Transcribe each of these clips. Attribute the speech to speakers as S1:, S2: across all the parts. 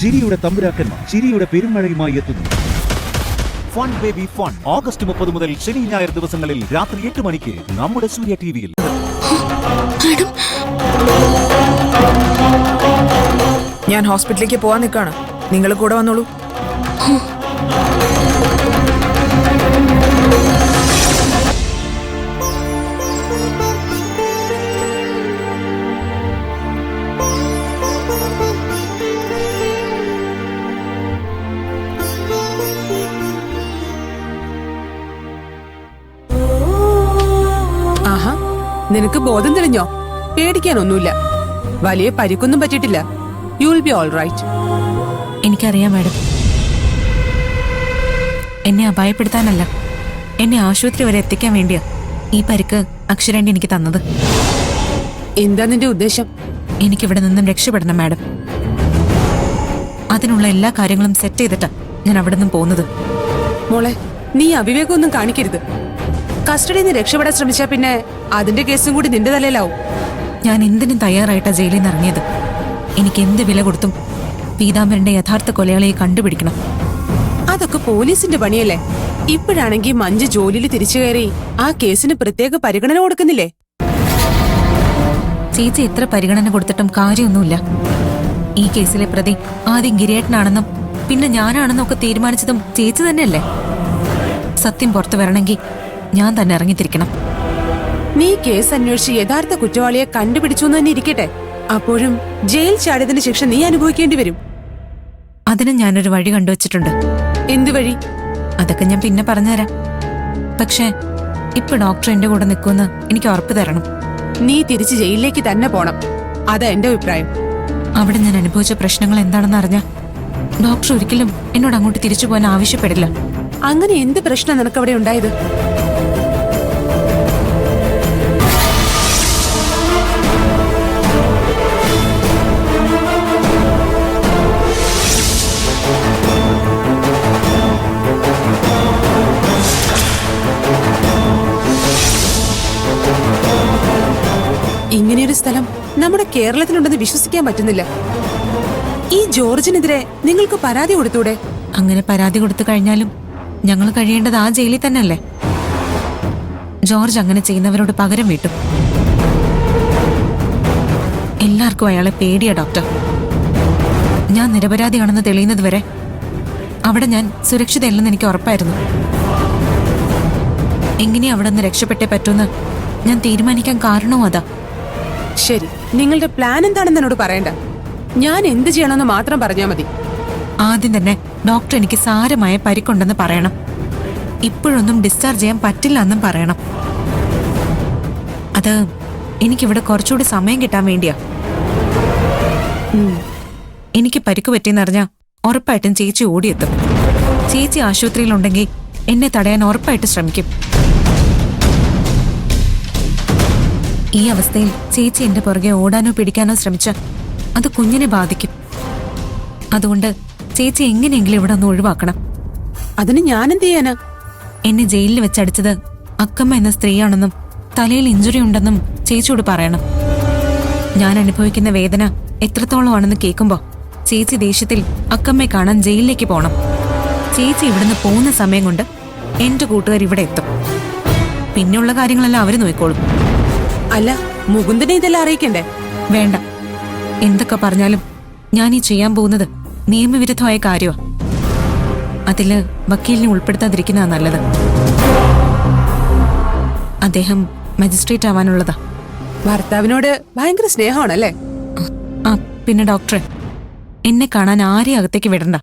S1: ചിരിയുടെ തമ്പുരാക്കന്മാർ ചിരിയുടെ പെരുമഴയുമായി എത്തുന്നു. ഫൺ ബേബി ഫൺ ഓഗസ്റ്റ് 30 മുതൽ ശനി ഞായർ ദിവസങ്ങളിൽ രാത്രി 8 മണിക്ക് നമ്മുടെ സൂര്യ ടിവിയിൽ.
S2: ഞാൻ ഹോസ്പിറ്റലിലേക്ക് പോവാൻ നിൽക്കാണ്, നിങ്ങൾ കൂടെ വന്നോളൂ. ആഹാ, നിനക്ക് ബോധം തെളിഞ്ഞോ? പേടിക്കാനൊന്നുമില്ല, വലിയ പരിക്കൊന്നും പറ്റിയിട്ടില്ല. You will be all right.
S3: എനിക്കറിയാം മാഡം, എന്നെ അപായപ്പെടുത്താനല്ല, എന്നെ ആശുപത്രി വരെ എത്തിക്കാൻ വേണ്ടിയാ ഈ പരിക്ക് അക്ഷരാണ്ടി എനിക്ക് തന്നത്.
S2: എന്താ നിന്റെ ഉദ്ദേശം?
S3: എനിക്കിവിടെ നിന്നും രക്ഷപ്പെടണം മാഡം. അതിനുള്ള എല്ലാ കാര്യങ്ങളും സെറ്റ് ചെയ്തിട്ടാ ഞാൻ അവിടെ നിന്നും പോകുന്നത്.
S2: മോളെ, നീ അവിവേകമൊന്നും കാണിക്കരുത്. കസ്റ്റഡിയിൽ നിന്ന് രക്ഷപ്പെടാൻ ശ്രമിച്ചാ പിന്നെ അതിന്റെ കേസും കൂടി നിന്റെ തലയിലാവും.
S3: ഞാൻ എന്തിനും തയ്യാറായിട്ടാ ജയിലിൽ നിന്ന് ഇറങ്ങിയത്. എനിക്ക് എന്ത് വില കൊടുത്തും പീതാംബരന്റെ യഥാർത്ഥ കൊലയാളിയെ കണ്ടുപിടിക്കണം.
S2: അതൊക്കെ പോലീസിന്റെ പണിയല്ലേ? ഇപ്പോഴാണെങ്കിൽ മഞ്ജു ജോലിയിൽ തിരിച്ചു കയറി ആ കേസിന് പ്രത്യേക പരിഗണന കൊടുക്കുന്നില്ലേ?
S3: ചേച്ചി എത്ര പരിഗണന കൊടുത്തിട്ടും കാര്യമൊന്നുമില്ല. ഈ കേസിലെ പ്രതി ആദ്യം ഗിരിയേട്ടനാണെന്നും പിന്നെ ഞാനാണെന്നും ഒക്കെ തീരുമാനിച്ചതും ചേച്ചി തന്നെയല്ലേ? സത്യം പുറത്തു വരണമെങ്കിൽ ഞാൻ തന്നെ ഇറങ്ങിത്തിരിക്കണം.
S2: നീ കേസ് അന്വേഷിച്ച് യഥാർത്ഥ കുറ്റവാളിയെ കണ്ടുപിടിച്ചു എന്ന് തന്നെ ഇരിക്കട്ടെ, അപ്പോഴും ജയിൽ ചാടിയതിന് ശിക്ഷ നീ അനുഭവിക്കേണ്ടി വരും.
S3: അതിന് ഞാനൊരു വഴി കണ്ടുവച്ചിട്ടുണ്ട്.
S2: എന്തു വഴി?
S3: അതൊക്കെ ഞാൻ പിന്നെ പറഞ്ഞുതരാം. പക്ഷേ ഇപ്പൊ ഡോക്ടർ എന്റെ കൂടെ നിൽക്കുമെന്ന് എനിക്ക് ഉറപ്പ് തരണം.
S2: നീ തിരിച്ച് ജയിലിലേക്ക് തന്നെ പോണം, അതാ എന്റെ അഭിപ്രായം.
S3: അവിടെ ഞാൻ അനുഭവിച്ച പ്രശ്നങ്ങൾ എന്താണെന്ന് അറിഞ്ഞാ ഡോക്ടർ ഒരിക്കലും എന്നോട് അങ്ങോട്ട് തിരിച്ചു പോകാൻ ആവശ്യപ്പെടില്ല.
S2: അങ്ങനെ എന്ത് പ്രശ്നം നിനക്കവിടെ ഉണ്ടായത്? ഇങ്ങനെയൊരു സ്ഥലം നമ്മുടെ കേരളത്തിലുണ്ടെന്ന് വിശ്വസിക്കാൻ പറ്റുന്നില്ല. ഈ ജോർജിനെതിരെ നിങ്ങൾക്ക് പരാതി കൊടുത്തൂടെ?
S3: അങ്ങനെ പരാതി കൊടുത്തു കഴിഞ്ഞാലും ഞങ്ങൾ കഴിയേണ്ടത് ആ ജയിലിൽ തന്നെയല്ലേ? ജോർജ് അങ്ങനെ ചെയ്യുന്നവരോട് പകരം വീട്ടും. എല്ലാവർക്കും അയാളെ പേടിയാ ഡോക്ടർ. ഞാൻ നിരപരാധിയാണെന്ന് തെളിയുന്നത് വരെ അവിടെ ഞാൻ സുരക്ഷിതയല്ലെന്ന് എനിക്ക് ഉറപ്പായിരുന്നു. എങ്ങനെയാ അവിടെ നിന്ന് രക്ഷപ്പെട്ടേ പറ്റൂന്ന് ഞാൻ തീരുമാനിക്കാൻ കാരണവും അതാ.
S2: ശരി, നിങ്ങളുടെ പ്ലാൻ എന്താണെന്ന് എന്നോട് പറയണ്ട, ഞാൻ എന്ത് ചെയ്യണമെന്ന് മാത്രം പറഞ്ഞാൽ മതി.
S3: ആദ്യം തന്നെ ഡോക്ടർ എനിക്ക് സാരമായ പരിക്കുണ്ടെന്ന് പറയണം. ഇപ്പോഴൊന്നും ഡിസ്ചാർജ് ചെയ്യാൻ പറ്റില്ല എന്നും പറയണം. അത് എനിക്കിവിടെ കുറച്ചുകൂടി സമയം കിട്ടാൻ വേണ്ടിയാ. എനിക്ക് പരിക്ക് പറ്റിയെന്നറിഞ്ഞാ ഉറപ്പായിട്ടും ചേച്ചി ഓടിയെത്തും. ചേച്ചി ആശുപത്രിയിലുണ്ടെങ്കിൽ എന്നെ തടയാൻ ഉറപ്പായിട്ട് ശ്രമിക്കും. ഈ അവസ്ഥയിൽ ചേച്ചി എന്റെ പുറകെ ഓടാനോ പിടിക്കാനോ ശ്രമിച്ച അത് കുഞ്ഞിനെ ബാധിക്കും. അതുകൊണ്ട് ചേച്ചി എങ്ങനെയെങ്കിലും ഇവിടെ ഒന്ന് ഒഴിവാക്കണം.
S2: അതിന് ഞാൻ എന്ത് ചെയ്യാനാ?
S3: എന്നെ ജയിലിൽ വെച്ചടിച്ചത് അക്കമ്മ എന്ന സ്ത്രീയാണെന്നും തലയിൽ ഇഞ്ചുറി ഉണ്ടെന്നും ചേച്ചിയോട് പറയണം. ഞാൻ അനുഭവിക്കുന്ന വേദന എത്രത്തോളമാണെന്ന് കേൾക്കുമ്പോ ചേച്ചി ദേഷ്യത്തിൽ അക്കമ്മയെ കാണാൻ ജയിലിലേക്ക് പോണം. ചേച്ചി ഇവിടുന്ന് പോകുന്ന സമയം കൊണ്ട് എന്റെ കൂട്ടുകാർ ഇവിടെ എത്തും. പിന്നെയുള്ള കാര്യങ്ങളെല്ലാം അവര് നോക്കിക്കോളും.
S2: അല്ല, മുകുന്ദനെ ഇതെല്ലാം അറിയിക്കണ്ടേ?
S3: വേണ്ട, എന്തൊക്കെ പറഞ്ഞാലും ഞാൻ ഈ ചെയ്യാൻ പോകുന്നത് നിയമവിരുദ്ധമായ കാര്യമാ. അതില് വക്കീലിനെ ഉൾപ്പെടുത്താതിരിക്കുന്നതാ നല്ലത്. അദ്ദേഹം മജിസ്ട്രേറ്റ് ആവാനുള്ളതാ.
S2: ഭർത്താവിനോട് ഭയങ്കര സ്നേഹമാണല്ലേ?
S3: ആ പിന്നെ ഡോക്ടറെ, എന്നെ കാണാൻ ആരെയും അകത്തേക്ക് വിടണ്ട.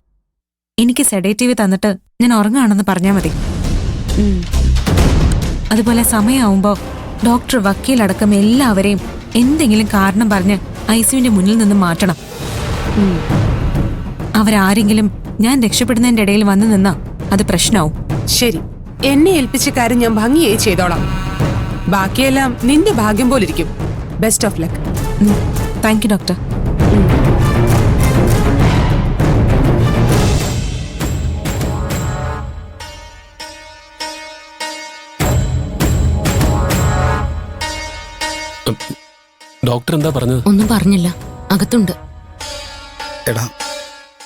S3: എനിക്ക് സെഡേറ്റീവ് തന്നിട്ട് ഞാൻ ഉറങ്ങുകയാണെന്ന് പറഞ്ഞാൽ മതി. അതുപോലെ സമയമാവുമ്പോ ഡോക്ടർ, വക്കീലടക്കം എല്ലാവരെയും എന്തെങ്കിലും കാരണം പറഞ്ഞ് ഐസിയുവിന്റെ മുന്നിൽ നിന്ന് മാറ്റണം. അവരാരെങ്കിലും ഞാൻ രക്ഷപ്പെടുന്നതിന്റെ ഇടയിൽ വന്നു നിന്നാ അത് പ്രശ്നമാവും.
S2: ശരി, എന്നെ ഏൽപ്പിച്ച കാര്യം ഞാൻ ഭംഗിയായി ചെയ്തോളാം. ബാക്കിയെല്ലാം നിന്റെ ഭാഗ്യം പോലിരിക്കും. Best of luck.
S3: Thank you doctor.
S4: Doctor എന്താ പറഞ്ഞത്?
S3: ഒന്നും പറഞ്ഞില്ല, അകത്തുണ്ട്.
S5: എടാ,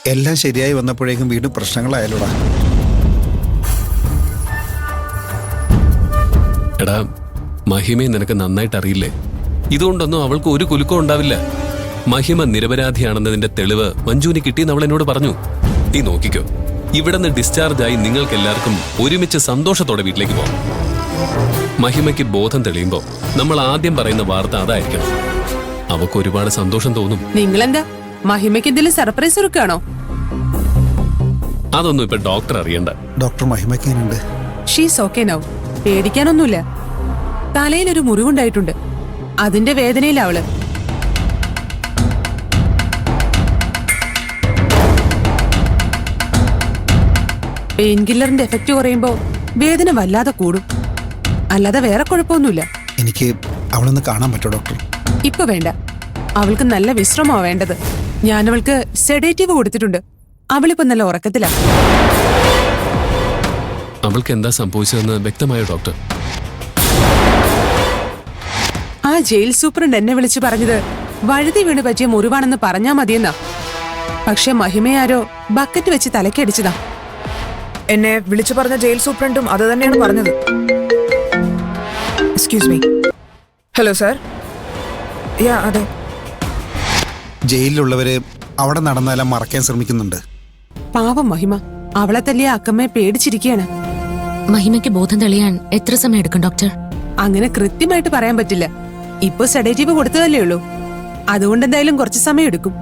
S4: എല്ലാം ശരിയായി വന്നപ്പോഴേക്കും വീണ്ടും പ്രശ്നങ്ങളായാലോടാ.
S5: എടാ, മഹിമയെ നിനക്ക് നന്നായിട്ട് അറിയില്ലേ? ഇതുകൊണ്ടൊന്നും അവൾക്ക് ഒരു കുലുക്കം ഉണ്ടാവില്ല. മഹിമ നിരപരാധിയാണെന്നതിന്റെ തെളിവ് മഞ്ജുവിന് കിട്ടിയെന്ന് അവൾ എന്നോട് പറഞ്ഞു. നീ നോക്കിക്കോ, ഇവിടെ നിന്ന് ഡിസ്ചാർജ് ആയി നിങ്ങൾക്ക് എല്ലാവർക്കും ഒരുമിച്ച് സന്തോഷത്തോടെ വീട്ടിലേക്ക് പോകാം. മഹിമയ്ക്ക് ബോധം തെളിയുമ്പോൾ നമ്മൾ ആദ്യം പറയുന്ന വാർത്ത അതായിരിക്കണം. അവക്ക് ഒരുപാട് സന്തോഷം തോന്നും.
S2: നിങ്ങളെന്താ മഹിമയ്ക്ക് എന്തെങ്കിലും സർപ്രൈസ് ഒരുക്കാണോ?
S5: അതൊന്നും ഇപ്പൊ ഡോക്ടർ അറിയണ്ട.
S4: ഡോക്ടർ മഹിമയ്ക്കുണ്ട്.
S2: She's okay now. പേടിക്കാനൊന്നുമില്ല. തലയിലൊരു മുറിവുണ്ടായിട്ടുണ്ട്. അതിന്റെ വേദനയില അവള്. പെയിൻ കില്ലറിന്റെ എഫക്റ്റ് കുറയുമ്പോ വേദന വല്ലാതെ കൂടും. അല്ലാതെ വേറെ കുഴപ്പമൊന്നുമില്ല.
S4: എനിക്ക് അവളൊന്ന് കാണാൻ പറ്റുമോ ഡോക്ടർ?
S2: ഇപ്പൊ വേണ്ട. അവൾക്ക് നല്ല വിശ്രമമാ വേണ്ടത്. ഞാനവൾക്ക് സെഡേറ്റീവ് കൊടുത്തിട്ടുണ്ട്. അവളിപ്പോ നല്ല ഉറക്കത്തിലാ.
S5: അവൾക്ക് എന്താ സംഭവിച്ചതെന്ന് വ്യക്തമായോ ഡോക്ടർ?
S2: ആ ജയിൽ സൂപ്രണ്ട് എന്നെ വിളിച്ചു പറഞ്ഞത് വഴുതി വീണ് പറ്റിയ മുറിവാണെന്ന് പറഞ്ഞാ മതിയെന്നാ. പക്ഷെ മഹിമയാരോ ബക്കറ്റ് വെച്ച് തലക്കടിച്ചതാ.
S6: എന്നെ വിളിച്ചു പറഞ്ഞ ജയിൽ സൂപ്രണ്ടും അത് തന്നെയാണ് പറഞ്ഞത്. Excuse me. Hello sir. Yeah, അതെ.
S4: ജയിലിലുള്ളവര് അവിടെ നടന്നാലും മറക്കാൻ ശ്രമിക്കുന്നുണ്ട്.
S2: പാവം മഹിമ. അവളെ തല്ലിയ അക്കമ്മയെ പേടിച്ചിരിക്കുകയാണ്.
S7: മഹിമയ്ക്ക് ബോധം തെളിയാൻ എത്ര സമയം എടുക്കും ഡോക്ടർ?
S2: അങ്ങനെ കൃത്യമായിട്ട് പറയാൻ പറ്റില്ല. ഇപ്പൊ സെഡേറ്റീവ് കൊടുത്തതല്ലേ ഉള്ളൂ. അതുകൊണ്ട് എന്തായാലും കുറച്ച് സമയം എടുക്കും.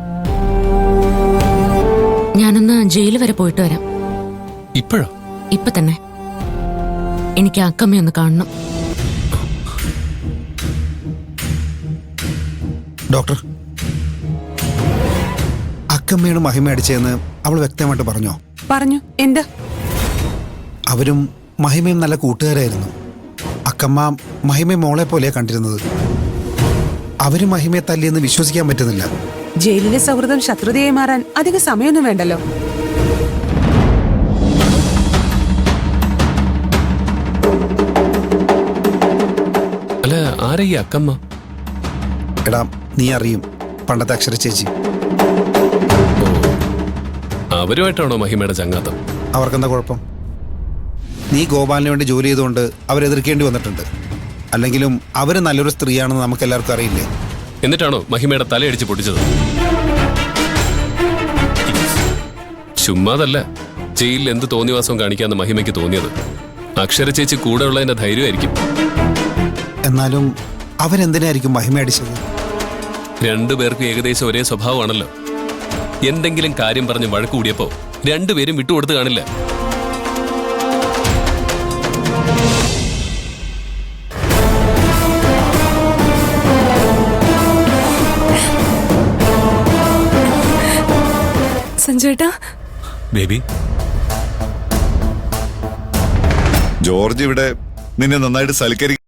S7: ഞാനൊന്ന് ജയിൽ വരെ പോയിട്ട് വരാം.
S5: ഇപ്പോഴോ?
S7: ഇപ്പൊ തന്നെ. എനിക്ക് അക്കമ്മയൊന്ന് കാണണം.
S4: ഡോക്ടർ, അക്കമ്മയാണ് മഹിമ അടിച്ചതെന്ന് അവൾ വ്യക്തമായിട്ട് പറഞ്ഞോ?
S2: പറഞ്ഞു. എന്താ?
S4: അവരും മഹിമയും നല്ല കൂട്ടുകാരായിരുന്നു. അക്കമ്മ മഹിമയെ മോളെ പോലെയാ കണ്ടിരുന്നത്. അവര് മഹിമയെ തല്ലിയെന്ന് വിശ്വസിക്കാൻ പറ്റുന്നില്ല.
S2: ജയിലിലെ സൗഹൃദം ശത്രുതയായി മാറാൻ അധിക സമയമൊന്നും വേണ്ടല്ലോ.
S5: അല്ല, ആരാ ഈ അക്കമ്മ?
S4: എടാ, നീ അറിയും, പണ്ടത്തെ അക്ഷര ചേച്ചി.
S5: അവരുമായിട്ടാണോ മഹിമയുടെ ചങ്ങാത്തം?
S4: അവർക്കെന്താ കുഴപ്പം? നീ ഗോപാലിന് വേണ്ടി ജോലി ചെയ്തുകൊണ്ട് അവരെതിർക്കേണ്ടി വന്നിട്ടുണ്ട്. അല്ലെങ്കിലും അവര് നല്ലൊരു സ്ത്രീയാണെന്ന് നമുക്ക് എല്ലാവർക്കും അറിയില്ലേ?
S5: എന്നിട്ടാണോ മഹിമയുടെ തലയടിച്ച് പൊട്ടിച്ചത്? ചുമ്മാതല്ല, ജയിലിൽ എന്ത് തോന്നിവാസവും കാണിക്കാന്ന് മഹിമയ്ക്ക് തോന്നിയത്. അക്ഷര ചേച്ചി കൂടെ ഉള്ളതിന്റെ ധൈര്യമായിരിക്കും.
S4: എന്നാലും അവരെന്തിനായിരിക്കും മഹിമ അടിച്ചത്?
S5: രണ്ടുപേർക്കും ഏകദേശം ഒരേ സ്വഭാവമാണല്ലോ. എന്തെങ്കിലും കാര്യം പറഞ്ഞ് വഴക്ക് കൂടിയപ്പോ രണ്ടുപേരും വിട്ടുകൊടുത്ത് കാണില്ല.
S3: സഞ്ജുവേട്ടാ.
S5: ബേബി,
S8: ജോർജ് ഇവിടെ നിന്നെ നന്നായിട്ട് സൽക്കരിക്കും.